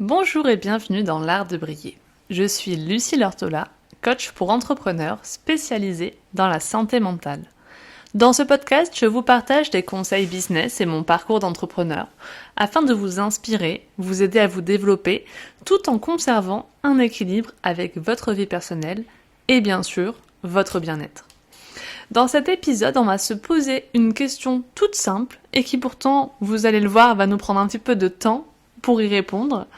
Bonjour et bienvenue dans l'art de briller. Je suis Lucie Lortola, coach pour entrepreneurs spécialisée dans la santé mentale. Dans ce podcast, je vous partage des conseils business et mon parcours d'entrepreneur afin de vous inspirer, vous aider à vous développer tout en conservant un équilibre avec votre vie personnelle et bien sûr votre bien-être. Dans cet épisode, on va se poser une question toute simple et qui pourtant, vous allez le voir, va nous prendre un petit peu de temps pour y répondre.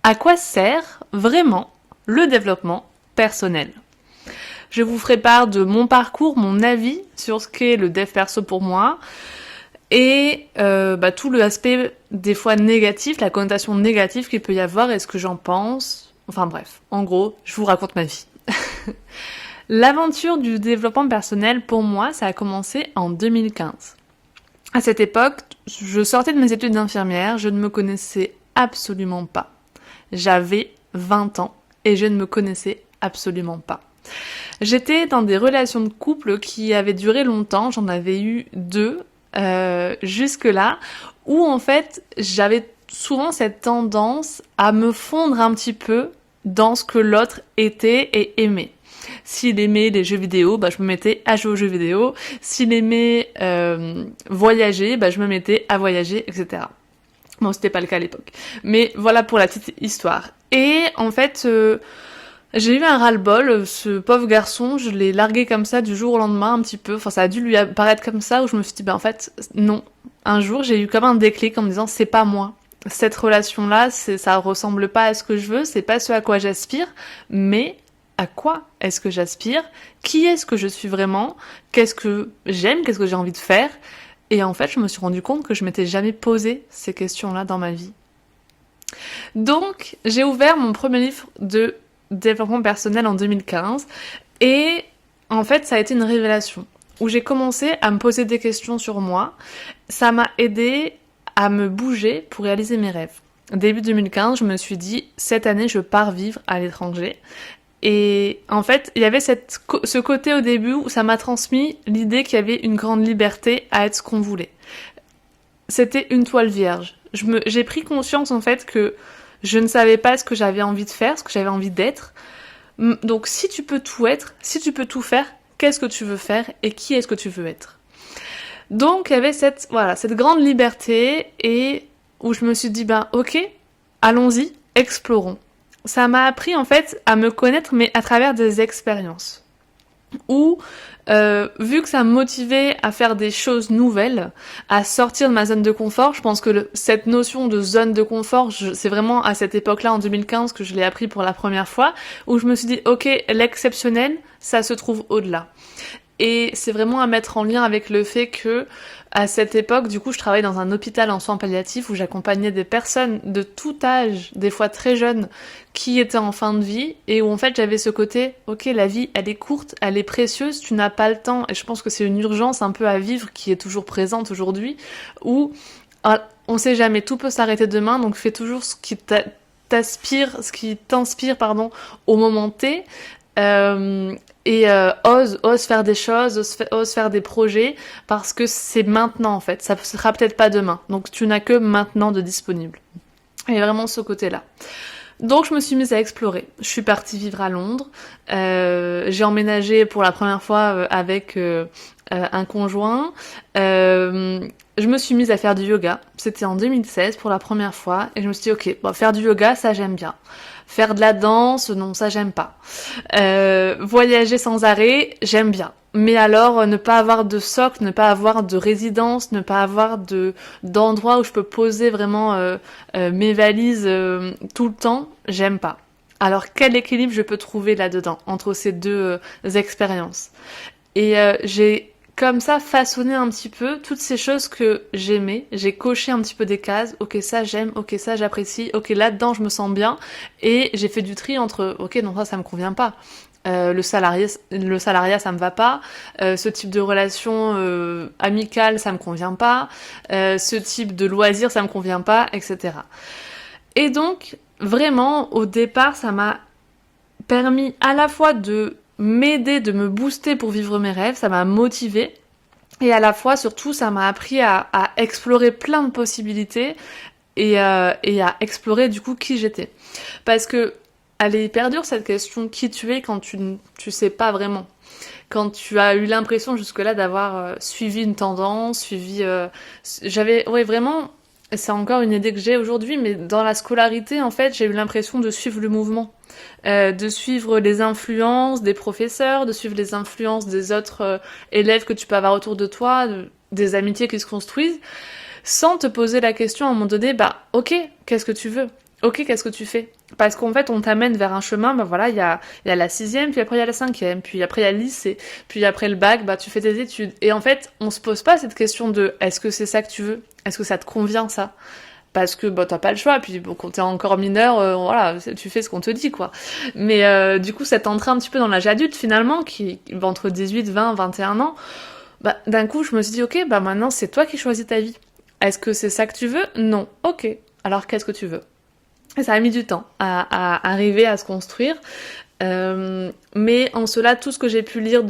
À quoi sert vraiment le développement personnel ? Je vous ferai part de mon parcours, mon avis sur ce qu'est le dev perso pour moi et tout le aspect des fois négatif, la connotation négative qu'il peut y avoir et ce que j'en pense. Enfin bref, en gros, je vous raconte ma vie. L'aventure du développement personnel pour moi, ça a commencé en 2015. À cette époque, je sortais de mes études d'infirmière, je ne me connaissais absolument pas. J'avais 20 ans et je ne me connaissais absolument pas. J'étais dans des relations de couple qui avaient duré longtemps, j'en avais eu 2 jusque-là, où en fait j'avais souvent cette tendance à me fondre un petit peu dans ce que l'autre était et aimait. S'il aimait les jeux vidéo, je me mettais à jouer aux jeux vidéo. S'il aimait voyager, je me mettais à voyager, etc. Bon, c'était pas le cas à l'époque. Mais voilà pour la petite histoire. Et en fait, j'ai eu un ras-le-bol. Ce pauvre garçon, je l'ai largué comme ça du jour au lendemain un petit peu. Enfin, ça a dû lui apparaître comme ça, où je me suis dit, en fait, non. Un jour, j'ai eu comme un déclic en me disant, c'est pas moi. Cette relation-là, ça ressemble pas à ce que je veux, c'est pas ce à quoi j'aspire, mais à quoi est-ce que j'aspire ? Qui est-ce que je suis vraiment ? Qu'est-ce que j'aime ? Qu'est-ce que j'ai envie de faire ? Et en fait, je me suis rendu compte que je m'étais jamais posé ces questions-là dans ma vie. Donc, j'ai ouvert mon premier livre de développement personnel en 2015 et en fait, ça a été une révélation où j'ai commencé à me poser des questions sur moi. Ça m'a aidé à me bouger pour réaliser mes rêves. Début 2015, je me suis dit, cette année, je pars vivre à l'étranger. Et en fait, il y avait ce côté au début où ça m'a transmis l'idée qu'il y avait une grande liberté à être ce qu'on voulait. C'était une toile vierge. J'ai pris conscience en fait que je ne savais pas ce que j'avais envie de faire, ce que j'avais envie d'être. Donc si tu peux tout être, si tu peux tout faire, qu'est-ce que tu veux faire et qui est-ce que tu veux être ? Donc il y avait cette grande liberté et où je me suis dit ok, allons-y, explorons. Ça m'a appris en fait à me connaître mais à travers des expériences où vu que ça me motivait à faire des choses nouvelles, à sortir de ma zone de confort, je pense que cette notion de zone de confort, c'est vraiment à cette époque-là en 2015 que je l'ai appris pour la première fois, où je me suis dit ok, l'exceptionnel, ça se trouve au-delà. Et c'est vraiment à mettre en lien avec le fait que, à cette époque, du coup, je travaillais dans un hôpital en soins palliatifs où j'accompagnais des personnes de tout âge, des fois très jeunes, qui étaient en fin de vie et où en fait j'avais ce côté, ok, la vie, elle est courte, elle est précieuse, tu n'as pas le temps. Et je pense que c'est une urgence un peu à vivre qui est toujours présente aujourd'hui, où on sait jamais, tout peut s'arrêter demain, donc fais toujours ce qui t'inspire, au moment T. Ose faire des choses, ose faire des projets, parce que c'est maintenant en fait, ça sera peut-être pas demain, donc tu n'as que maintenant de disponible. Et vraiment ce côté-là. Donc je me suis mise à explorer. Je suis partie vivre à Londres, j'ai emménagé pour la première fois avec un conjoint, je me suis mise à faire du yoga, c'était en 2016 pour la première fois, et je me suis dit ok, faire du yoga ça j'aime bien. Faire de la danse, non, ça j'aime pas. Voyager sans arrêt, j'aime bien. Mais alors, ne pas avoir de socle, ne pas avoir de résidence, ne pas avoir d'endroit où je peux poser vraiment mes valises tout le temps, j'aime pas. Alors, quel équilibre je peux trouver là-dedans, entre ces deux expériences ? Et j'ai comme ça façonner un petit peu toutes ces choses que j'aimais, j'ai coché un petit peu des cases, ok ça j'aime, ok ça j'apprécie, ok là-dedans je me sens bien, et j'ai fait du tri entre ok non ça me convient pas, le salariat ça me va pas, ce type de relation amicale ça me convient pas, ce type de loisir ça me convient pas, etc. Et donc vraiment au départ ça m'a permis à la fois de m'aider, de me booster pour vivre mes rêves, ça m'a motivée, et à la fois surtout ça m'a appris à explorer plein de possibilités et à explorer du coup qui j'étais. Parce que elle est hyper dure cette question, qui tu es quand tu sais pas vraiment. Quand tu as eu l'impression jusque-là d'avoir suivi une tendance, j'avais, ouais, vraiment, c'est encore une idée que j'ai aujourd'hui, mais dans la scolarité, en fait, j'ai eu l'impression de suivre le mouvement, de suivre les influences des professeurs, de suivre les influences des autres élèves que tu peux avoir autour de toi, des amitiés qui se construisent, sans te poser la question à un moment donné, bah, ok, qu'est-ce que tu veux? Ok, qu'est-ce que tu fais? Parce qu'en fait, on t'amène vers un chemin, bah voilà, il y a la sixième, puis après il y a la cinquième, puis après il y a le lycée, puis après le bac, bah tu fais tes études. Et en fait, on se pose pas cette question de est-ce que c'est ça que tu veux? Est-ce que ça te convient ça? Parce que bah t'as pas le choix, puis bon, quand t'es encore mineur, voilà, tu fais ce qu'on te dit, quoi. Mais du coup, cette entrée un petit peu dans l'âge adulte, finalement, qui entre 18, 20, 21 ans, bah d'un coup, je me suis dit, ok, bah maintenant c'est toi qui choisis ta vie. Est-ce que c'est ça que tu veux? Non. Ok. Alors qu'est-ce que tu veux? Et ça a mis du temps à arriver à se construire. Mais en cela, tout ce que j'ai pu lire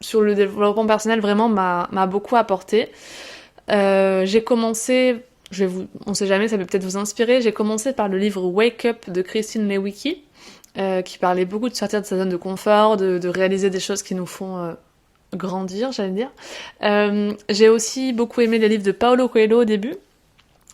sur le développement personnel vraiment m'a beaucoup apporté. J'ai commencé, on sait jamais, ça peut peut-être vous inspirer, j'ai commencé par le livre Wake Up de Christine Lewicki, qui parlait beaucoup de sortir de sa zone de confort, de réaliser des choses qui nous font grandir, j'allais dire. J'ai aussi beaucoup aimé les livres de Paulo Coelho au début,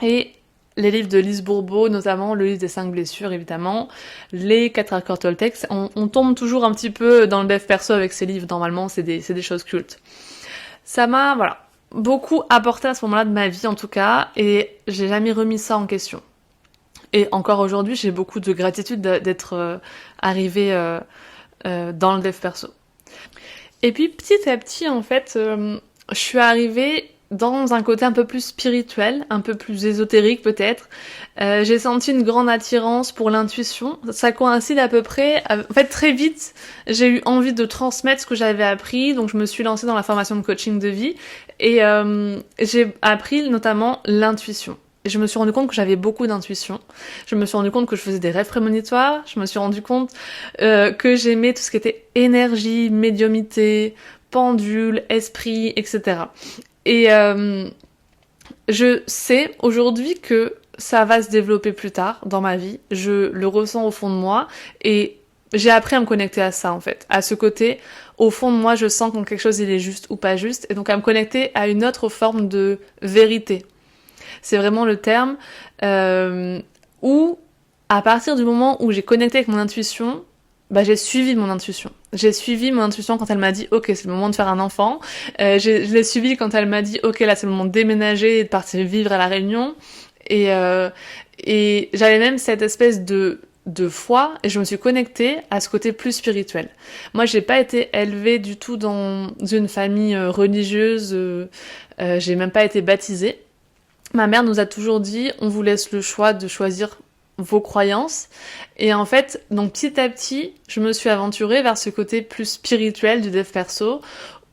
et les livres de Lise Bourbeau, notamment le livre des 5 blessures, évidemment, les 4 accords Toltec. On tombe toujours un petit peu dans le dev perso avec ces livres, normalement, c'est des choses cultes. Ça m'a, voilà, beaucoup apporté à ce moment-là de ma vie, en tout cas, et j'ai jamais remis ça en question. Et encore aujourd'hui, j'ai beaucoup de gratitude d'être arrivée dans le dev perso. Et puis, petit à petit, en fait, je suis arrivée dans un côté un peu plus spirituel, un peu plus ésotérique peut-être. J'ai senti une grande attirance pour l'intuition. Ça coïncide à peu près. En fait, très vite, j'ai eu envie de transmettre ce que j'avais appris, donc je me suis lancée dans la formation de coaching de vie et j'ai appris notamment l'intuition. Et je me suis rendu compte que j'avais beaucoup d'intuition. Je me suis rendu compte que je faisais des rêves prémonitoires. Je me suis rendu compte que j'aimais tout ce qui était énergie, médiumité, pendule, esprit, etc. Et je sais aujourd'hui que ça va se développer plus tard dans ma vie. Je le ressens au fond de moi et j'ai appris à me connecter à ça en fait, à ce côté. Au fond de moi, je sens quand quelque chose il est juste ou pas juste, et donc à me connecter à une autre forme de vérité. C'est vraiment le terme où, à partir du moment où j'ai connecté avec mon intuition, bah j'ai suivi mon intuition. J'ai suivi mon intuition quand elle m'a dit ok, c'est le moment de faire un enfant. Je l'ai suivi quand elle m'a dit ok, là c'est le moment de déménager et de partir vivre à La Réunion. Et j'avais même cette espèce de foi, et je me suis connectée à ce côté plus spirituel. Moi, j'ai pas été élevée du tout dans une famille religieuse. J'ai même pas été baptisée. Ma mère nous a toujours dit, on vous laisse le choix de choisir vos croyances. Et en fait, donc petit à petit, je me suis aventurée vers ce côté plus spirituel du dev perso,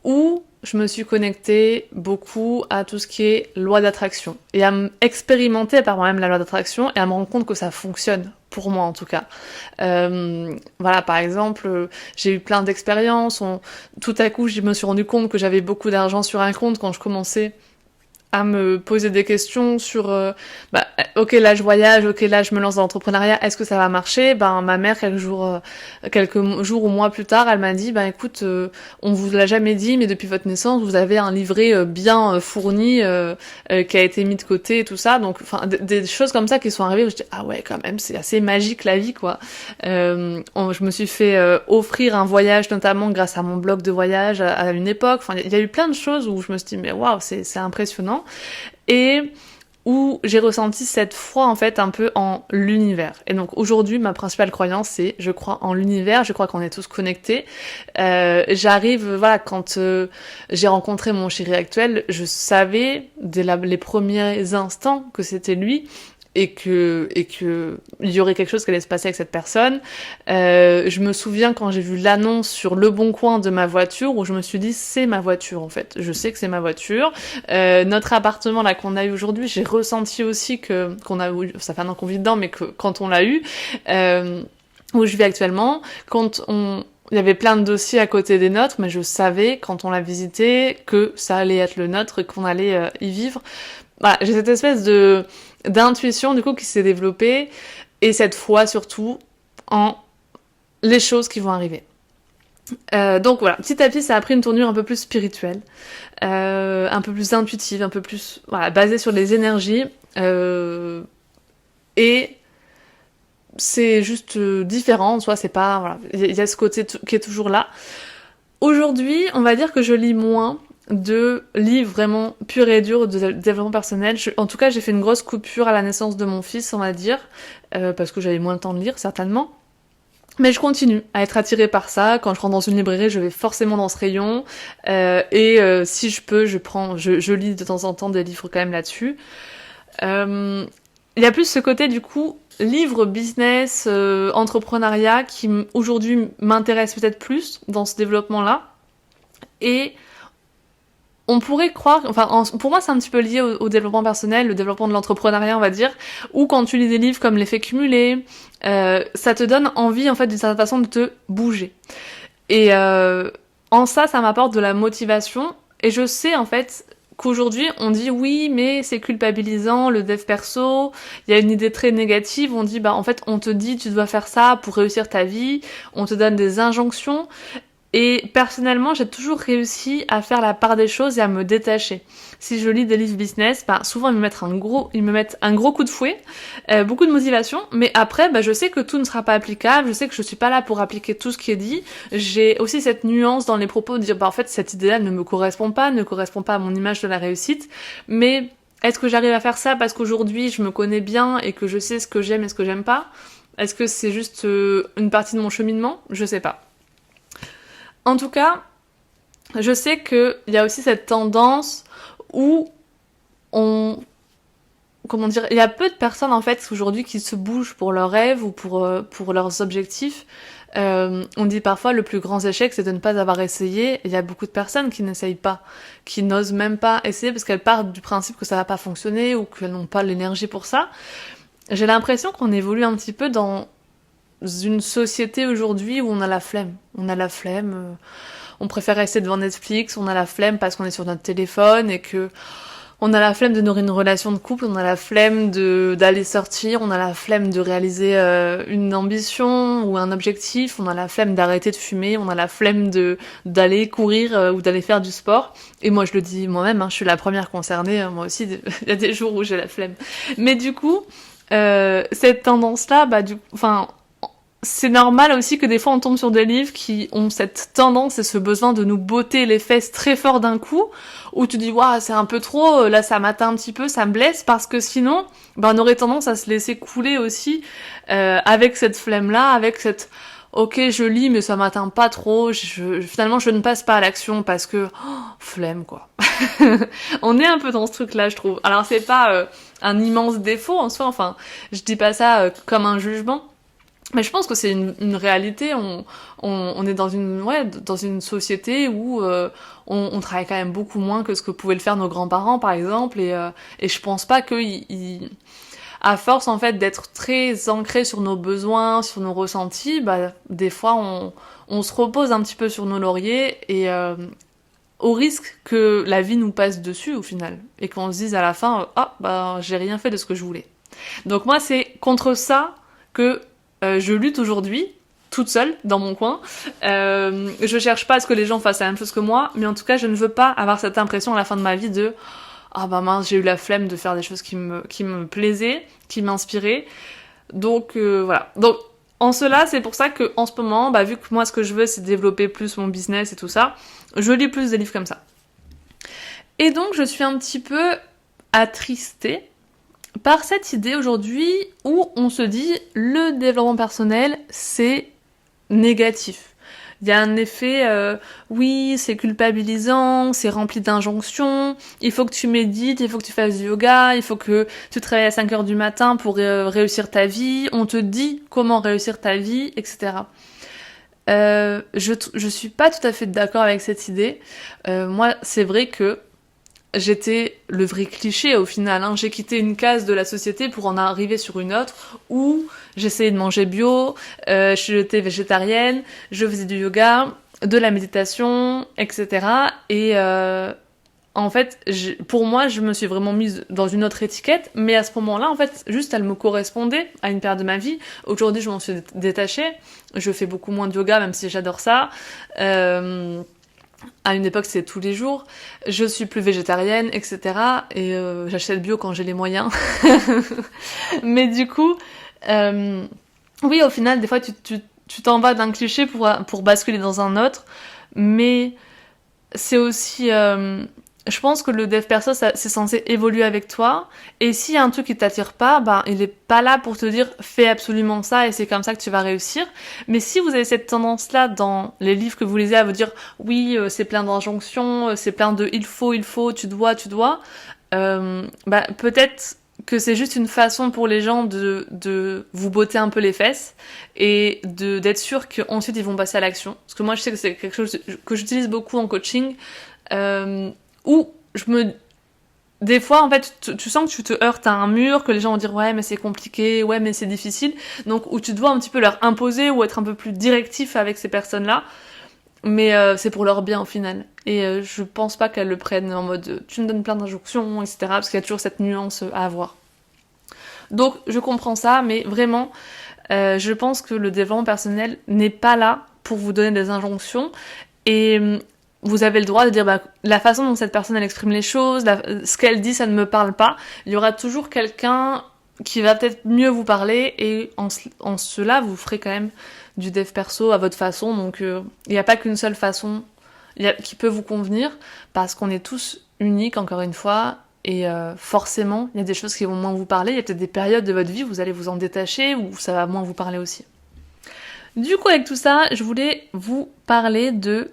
où je me suis connectée beaucoup à tout ce qui est loi d'attraction, et à expérimenter par moi-même la loi d'attraction, et à me rendre compte que ça fonctionne, pour moi en tout cas. Voilà, par exemple, j'ai eu plein d'expériences, tout à coup je me suis rendu compte que j'avais beaucoup d'argent sur un compte quand je commençais à me poser des questions sur ok là je voyage, ok là je me lance dans l'entrepreneuriat, est-ce que ça va marcher? Ma mère quelques jours ou mois plus tard, elle m'a dit écoute, on vous l'a jamais dit, mais depuis votre naissance vous avez un livret bien fourni qui a été mis de côté et tout ça, donc enfin des choses comme ça qui sont arrivées où je dis ah ouais quand même c'est assez magique la vie quoi. Je me suis fait offrir un voyage notamment grâce à mon blog de voyage à une époque, enfin il y a eu plein de choses où je me suis dit mais waouh c'est impressionnant. Et où j'ai ressenti cette foi en fait un peu en l'univers. Et donc aujourd'hui ma principale croyance c'est je crois en l'univers, je crois qu'on est tous connectés. J'arrive, voilà, quand j'ai rencontré mon chéri actuel, je savais dès les premiers instants que c'était lui, et que il y aurait quelque chose qui allait se passer avec cette personne. Je me souviens quand j'ai vu l'annonce sur Le Bon Coin de ma voiture, où je me suis dit c'est ma voiture en fait, je sais que c'est ma voiture. Notre appartement là qu'on a eu aujourd'hui, j'ai ressenti aussi qu'on a eu, ça fait un an qu'on vit dedans, mais que quand on l'a eu, où je vis actuellement, il y avait plein de dossiers à côté des nôtres, mais je savais quand on l'a visité que ça allait être le nôtre et qu'on allait y vivre. Voilà, j'ai cette espèce de d'intuition du coup qui s'est développée, et cette foi surtout en les choses qui vont arriver. Donc voilà, petit à petit ça a pris une tournure un peu plus spirituelle, un peu plus intuitive, un peu plus basée sur les énergies, et c'est juste différent, soit c'est pas, voilà, il y a ce côté qui est toujours là. Aujourd'hui, on va dire que je lis moins de livres vraiment purs et durs de développement personnel. En tout cas, j'ai fait une grosse coupure à la naissance de mon fils, on va dire, parce que j'avais moins le temps de lire, certainement. Mais je continue à être attirée par ça. Quand je rentre dans une librairie, je vais forcément dans ce rayon. Si je peux, je lis de temps en temps des livres quand même là-dessus. Il y a plus ce côté, du coup, livre, business, entrepreneuriat qui aujourd'hui m'intéresse peut-être plus dans ce développement-là. Et on pourrait croire, pour moi c'est un petit peu lié au développement personnel, le développement de l'entrepreneuriat on va dire, ou quand tu lis des livres comme L'effet cumulé, ça te donne envie en fait d'une certaine façon de te bouger. Et en ça m'apporte de la motivation, et je sais en fait qu'aujourd'hui on dit oui mais c'est culpabilisant le dev perso, il y a une idée très négative, on dit en fait on te dit tu dois faire ça pour réussir ta vie, on te donne des injonctions. Et personnellement, j'ai toujours réussi à faire la part des choses et à me détacher. Si je lis des livres business, souvent ils me mettent un gros coup de fouet, beaucoup de motivation, mais après, je sais que tout ne sera pas applicable, je sais que je suis pas là pour appliquer tout ce qui est dit. J'ai aussi cette nuance dans les propos de dire, en fait, cet idéal ne correspond pas à mon image de la réussite, mais est-ce que j'arrive à faire ça parce qu'aujourd'hui je me connais bien et que je sais ce que j'aime et ce que j'aime pas? Est-ce que c'est juste une partie de mon cheminement? Je sais pas. En tout cas, je sais qu'il y a aussi cette tendance où il y a peu de personnes en fait aujourd'hui qui se bougent pour leurs rêves ou pour leurs objectifs. On dit parfois le plus grand échec c'est de ne pas avoir essayé. Il y a beaucoup de personnes qui n'essayent pas, qui n'osent même pas essayer parce qu'elles partent du principe que ça va pas fonctionner ou qu'elles n'ont pas l'énergie pour ça. J'ai l'impression qu'on évolue un petit peu dans une société aujourd'hui où on a la flemme. On préfère rester devant Netflix, on a la flemme parce qu'on est sur notre téléphone et que on a la flemme de nourrir une relation de couple, on a la flemme d'aller sortir, on a la flemme de réaliser une ambition ou un objectif, on a la flemme d'arrêter de fumer, on a la flemme d'aller courir ou d'aller faire du sport. Et moi je le dis moi-même, je suis la première concernée, moi aussi il y a des jours où j'ai la flemme. Mais du coup, cette tendance-là, c'est normal aussi que des fois on tombe sur des livres qui ont cette tendance et ce besoin de nous botter les fesses très fort d'un coup, où tu dis waouh c'est un peu trop, là ça m'atteint un petit peu, ça me blesse, parce que sinon on aurait tendance à se laisser couler aussi avec cette flemme là, avec cette ok je lis mais ça m'atteint pas trop, finalement je ne passe pas à l'action parce que flemme quoi. On est un peu dans ce truc là je trouve. Alors c'est pas un immense défaut en soi, je dis pas ça comme un jugement. Mais je pense que c'est une réalité. On est dans une société où on travaille quand même beaucoup moins que ce que pouvaient le faire nos grands-parents, par exemple. Et je pense pas que, à force en fait d'être très ancré sur nos besoins, sur nos ressentis, des fois on se repose un petit peu sur nos lauriers et au risque que la vie nous passe dessus au final et qu'on se dise à la fin j'ai rien fait de ce que je voulais. Donc moi c'est contre ça que je lutte aujourd'hui, toute seule, dans mon coin. Je cherche pas à ce que les gens fassent la même chose que moi, mais en tout cas, je ne veux pas avoir cette impression à la fin de ma vie de mince, j'ai eu la flemme de faire des choses qui me plaisaient, qui m'inspiraient. Donc voilà. Donc en cela, c'est pour ça que en ce moment, vu que moi ce que je veux c'est développer plus mon business et tout ça, je lis plus des livres comme ça. Et donc je suis un petit peu attristée par cette idée aujourd'hui où on se dit le développement personnel c'est négatif. Il y a un effet oui c'est culpabilisant, c'est rempli d'injonctions, il faut que tu médites, il faut que tu fasses du yoga, il faut que tu travailles à 5h du matin pour réussir ta vie, on te dit comment réussir ta vie, etc. Je suis pas tout à fait d'accord avec cette idée. Moi c'est vrai que j'étais le vrai cliché au final, J'ai quitté une case de la société pour en arriver sur une autre où j'essayais de manger bio, j'étais végétarienne, je faisais du yoga, de la méditation, etc. Et en fait, pour moi, je me suis vraiment mise dans une autre étiquette, mais à ce moment-là, en fait, juste elle me correspondait à une période de ma vie. Aujourd'hui, je m'en suis détachée. Je fais beaucoup moins de yoga, même si j'adore ça. À une époque, c'était tous les jours. Je suis plus végétarienne, etc. Et j'achète bio quand j'ai les moyens. Mais du coup, oui, au final, des fois, tu t'en vas d'un cliché pour basculer dans un autre. Mais c'est aussi... je pense que le dev perso, c'est censé évoluer avec toi. Et s'il y a un truc qui t'attire pas, ben, il est pas là pour te dire fais absolument ça et c'est comme ça que tu vas réussir. Mais si vous avez cette tendance-là dans les livres que vous lisez à vous dire oui, c'est plein d'injonctions, c'est plein de il faut, tu dois, bah, peut-être que c'est juste une façon pour les gens de vous botter un peu les fesses et d'être sûr qu'ensuite ils vont passer à l'action. Parce que moi, je sais que c'est quelque chose que j'utilise beaucoup en coaching. Où des fois, en fait, tu sens que tu te heurtes à un mur, que les gens vont dire ouais, mais c'est compliqué, ouais, mais c'est difficile. Donc, où tu dois un petit peu leur imposer ou être un peu plus directif avec ces personnes-là. Mais c'est pour leur bien au final. Et je pense pas qu'elles le prennent en mode tu me donnes plein d'injonctions, etc. Parce qu'il y a toujours cette nuance à avoir. Donc, je comprends ça, mais vraiment, je pense que le développement personnel n'est pas là pour vous donner des injonctions. Et vous avez le droit de dire bah, la façon dont cette personne elle exprime les choses, ce qu'elle dit ça ne me parle pas. Il y aura toujours quelqu'un qui va peut-être mieux vous parler et en cela vous ferez quand même du dev perso à votre façon. Donc il n'y a pas qu'une seule façon qui peut vous convenir parce qu'on est tous uniques encore une fois et forcément il y a des choses qui vont moins vous parler. Il y a peut-être des périodes de votre vie où vous allez vous en détacher ou ça va moins vous parler aussi. Du coup avec tout ça je voulais vous parler de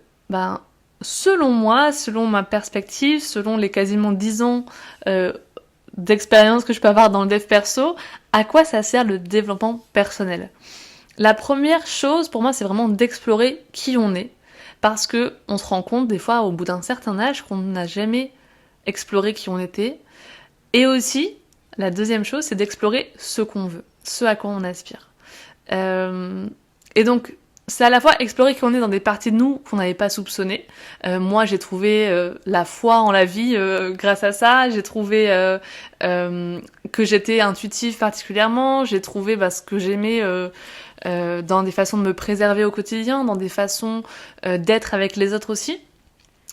selon moi, selon ma perspective, selon les quasiment 10 ans d'expérience que je peux avoir dans le dev perso, à quoi ça sert le développement personnel ? La première chose pour moi, c'est vraiment d'explorer qui on est, parce que on se rend compte des fois au bout d'un certain âge qu'on n'a jamais exploré qui on était, et aussi la deuxième chose, c'est d'explorer ce qu'on veut, ce à quoi on aspire. Et donc c'est à la fois explorer qui on est dans des parties de nous qu'on n'avait pas soupçonnées. Moi, j'ai trouvé la foi en la vie grâce à ça. J'ai trouvé que j'étais intuitive particulièrement. J'ai trouvé ce que j'aimais dans des façons de me préserver au quotidien, dans des façons d'être avec les autres aussi.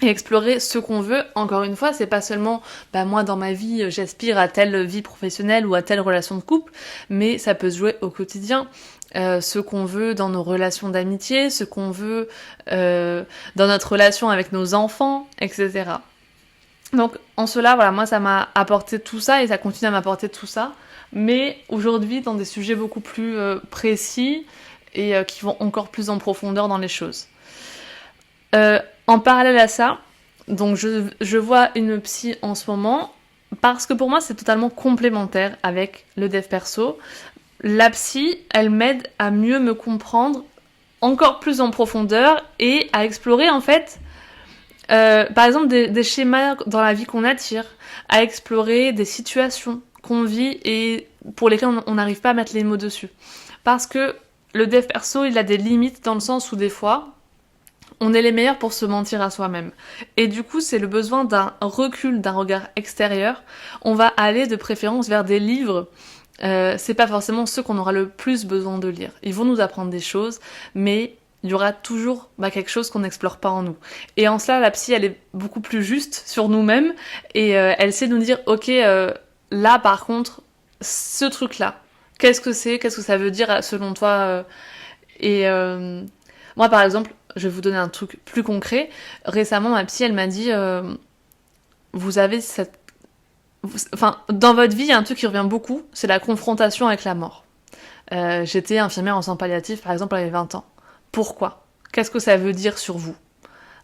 Et explorer ce qu'on veut, encore une fois, c'est pas seulement moi dans ma vie j'aspire à telle vie professionnelle ou à telle relation de couple, mais ça peut se jouer au quotidien. Ce qu'on veut dans nos relations d'amitié, ce qu'on veut dans notre relation avec nos enfants, etc. Donc en cela, voilà, moi ça m'a apporté tout ça et ça continue à m'apporter tout ça, mais aujourd'hui dans des sujets beaucoup plus précis et qui vont encore plus en profondeur dans les choses. En parallèle à ça, donc je vois une psy en ce moment parce que pour moi c'est totalement complémentaire avec le dev perso. La psy, elle m'aide à mieux me comprendre encore plus en profondeur et à explorer en fait, par exemple des schémas dans la vie qu'on attire, à explorer des situations qu'on vit et pour lesquelles on n'arrive pas à mettre les mots dessus. Parce que le dev perso, il a des limites dans le sens où des fois, on est les meilleurs pour se mentir à soi-même. Et du coup, c'est le besoin d'un recul, d'un regard extérieur. On va aller de préférence vers des livres. C'est pas forcément ceux qu'on aura le plus besoin de lire. Ils vont nous apprendre des choses, mais il y aura toujours quelque chose qu'on n'explore pas en nous. Et en cela, la psy, elle est beaucoup plus juste sur nous-mêmes et elle sait nous dire, ok, là par contre, ce truc-là, qu'est-ce que c'est ? Qu'est-ce que ça veut dire selon toi ? Et moi, par exemple, je vais vous donner un truc plus concret. Récemment, ma psy, elle m'a dit, vous avez cette... Enfin, dans votre vie, il y a un truc qui revient beaucoup, c'est la confrontation avec la mort. J'étais infirmière en soins palliatifs, par exemple, j'avais 20 ans. Pourquoi ? Qu'est-ce que ça veut dire sur vous ?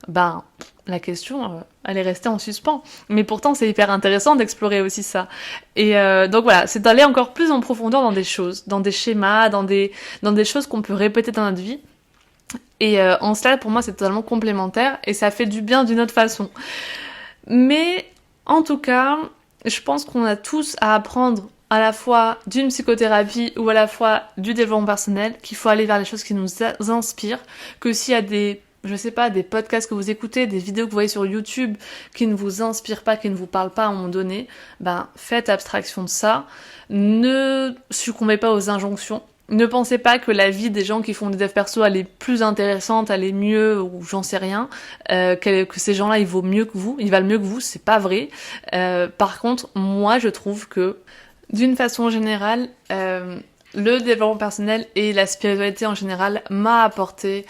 La question, elle est restée en suspens. Mais pourtant, c'est hyper intéressant d'explorer aussi ça. Et donc voilà, c'est d'aller encore plus en profondeur dans des choses, dans des schémas, dans des choses qu'on peut répéter dans notre vie. Et en cela, pour moi, c'est totalement complémentaire et ça fait du bien d'une autre façon. Mais en tout cas, je pense qu'on a tous à apprendre à la fois d'une psychothérapie ou à la fois du développement personnel, qu'il faut aller vers les choses qui nous inspirent, que s'il y a des je sais pas, des podcasts que vous écoutez, des vidéos que vous voyez sur YouTube qui ne vous inspirent pas, qui ne vous parlent pas à un moment donné, ben faites abstraction de ça. Ne succombez pas aux injonctions. Ne pensez pas que la vie des gens qui font des devs perso elle est plus intéressante, elle est mieux ou j'en sais rien, que ces gens-là ils valent mieux que vous, c'est pas vrai. Par contre, moi je trouve que d'une façon générale, le développement personnel et la spiritualité en général m'a apporté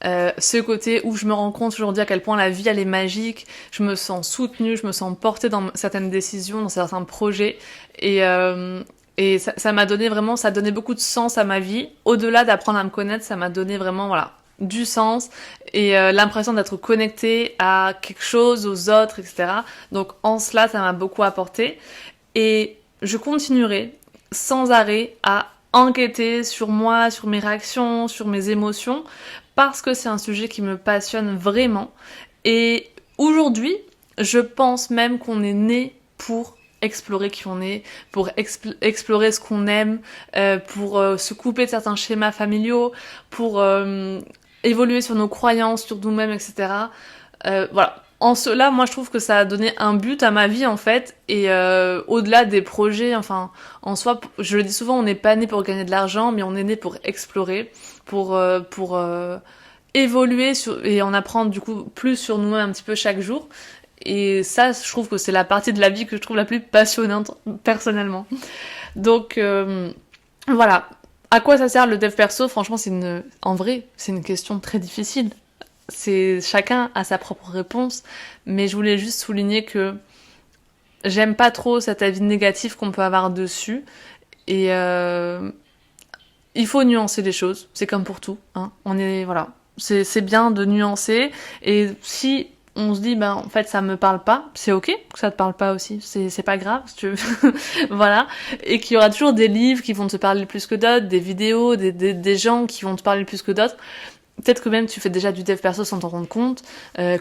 ce côté où je me rends compte aujourd'hui à quel point la vie elle est magique, je me sens soutenue, je me sens portée dans certaines décisions, dans certains projets et ça m'a donné vraiment, ça a donné beaucoup de sens à ma vie. Au-delà d'apprendre à me connaître, ça m'a donné vraiment voilà du sens et l'impression d'être connectée à quelque chose, aux autres, etc. Donc en cela, ça m'a beaucoup apporté et je continuerai sans arrêt à enquêter sur moi, sur mes réactions, sur mes émotions, parce que c'est un sujet qui me passionne vraiment. Et aujourd'hui, je pense même qu'on est né pour explorer qui on est, pour explorer ce qu'on aime, pour se couper de certains schémas familiaux, pour évoluer sur nos croyances, sur nous-mêmes, etc. Voilà. En cela, moi, je trouve que ça a donné un but à ma vie, en fait, et au-delà des projets, enfin, en soi, je le dis souvent, on n'est pas né pour gagner de l'argent, mais on est né pour explorer, pour évoluer et en apprendre, du coup, plus sur nous-mêmes un petit peu chaque jour. Et ça, je trouve que c'est la partie de la vie que je trouve la plus passionnante, personnellement. Donc, voilà. À quoi ça sert le dev perso ? Franchement, en vrai, c'est une question très difficile. Chacun a sa propre réponse, mais je voulais juste souligner que j'aime pas trop cet avis négatif qu'on peut avoir dessus, et il faut nuancer les choses, c'est comme pour tout, hein. Voilà, c'est bien de nuancer, et si on se dit ben en fait ça me parle pas, c'est ok que ça te parle pas aussi, c'est pas grave si tu veux. Voilà, et qu'il y aura toujours des livres qui vont te parler plus que d'autres, des vidéos, des gens qui vont te parler plus que d'autres. Peut-être que même tu fais déjà du dev perso sans t'en rendre compte,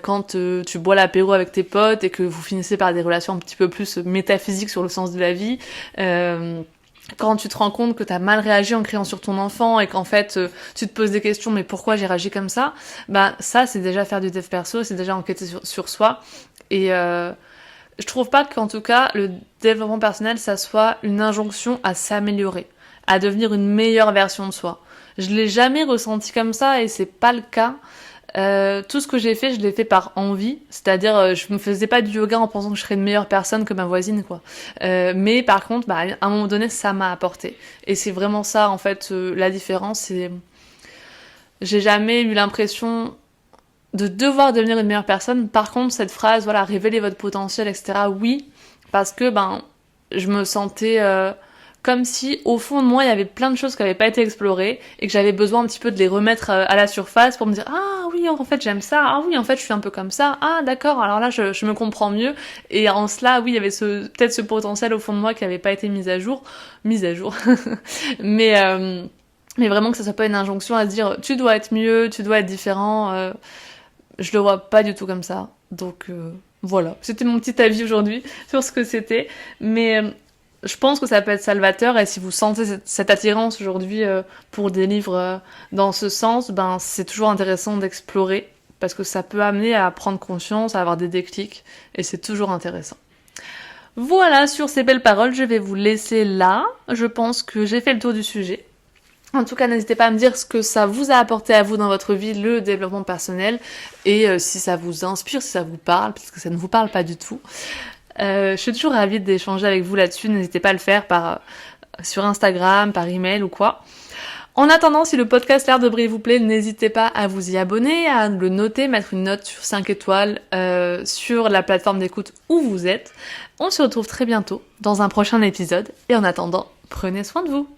quand tu bois l'apéro avec tes potes et que vous finissez par des relations un petit peu plus métaphysiques sur le sens de la vie, quand tu te rends compte que t'as mal réagi en criant sur ton enfant et qu'en fait tu te poses des questions mais pourquoi j'ai réagi comme ça, bah ça c'est déjà faire du dev perso, c'est déjà enquêter sur soi, et je trouve pas qu'en tout cas le développement personnel ça soit une injonction à s'améliorer, à devenir une meilleure version de soi. Je l'ai jamais ressenti comme ça et c'est pas le cas. Tout ce que j'ai fait, je l'ai fait par envie, c'est-à-dire je me faisais pas du yoga en pensant que je serais une meilleure personne que ma voisine, quoi. Mais par contre, bah, à un moment donné, ça m'a apporté. Et c'est vraiment ça, en fait, la différence. C'est, j'ai jamais eu l'impression de devoir devenir une meilleure personne. Par contre, cette phrase, voilà, révéler votre potentiel, etc. Oui, parce que ben, je me sentais comme si au fond de moi il y avait plein de choses qui n'avaient pas été explorées et que j'avais besoin un petit peu de les remettre à la surface pour me dire ah oui en fait j'aime ça, ah oui en fait je suis un peu comme ça, ah d'accord alors là je me comprends mieux, et en cela oui il y avait peut-être ce potentiel au fond de moi qui n'avait pas été mis à jour mais vraiment que ça soit pas une injonction à se dire tu dois être mieux, tu dois être différent, je le vois pas du tout comme ça, donc voilà, c'était mon petit avis aujourd'hui sur ce que c'était, mais je pense que ça peut être salvateur, et si vous sentez cette attirance aujourd'hui pour des livres dans ce sens, ben c'est toujours intéressant d'explorer, parce que ça peut amener à prendre conscience, à avoir des déclics, et c'est toujours intéressant. Voilà, sur ces belles paroles, je vais vous laisser là. Je pense que j'ai fait le tour du sujet. En tout cas, n'hésitez pas à me dire ce que ça vous a apporté à vous dans votre vie, le développement personnel, et si ça vous inspire, si ça vous parle, parce que ça ne vous parle pas du tout. Je suis toujours ravie d'échanger avec vous là-dessus, n'hésitez pas à le faire sur Instagram, par email ou quoi. En attendant, si le podcast L'Art de Briller vous plaît, n'hésitez pas à vous y abonner, à le noter, mettre une note sur 5 étoiles sur la plateforme d'écoute où vous êtes. On se retrouve très bientôt dans un prochain épisode, et en attendant, prenez soin de vous.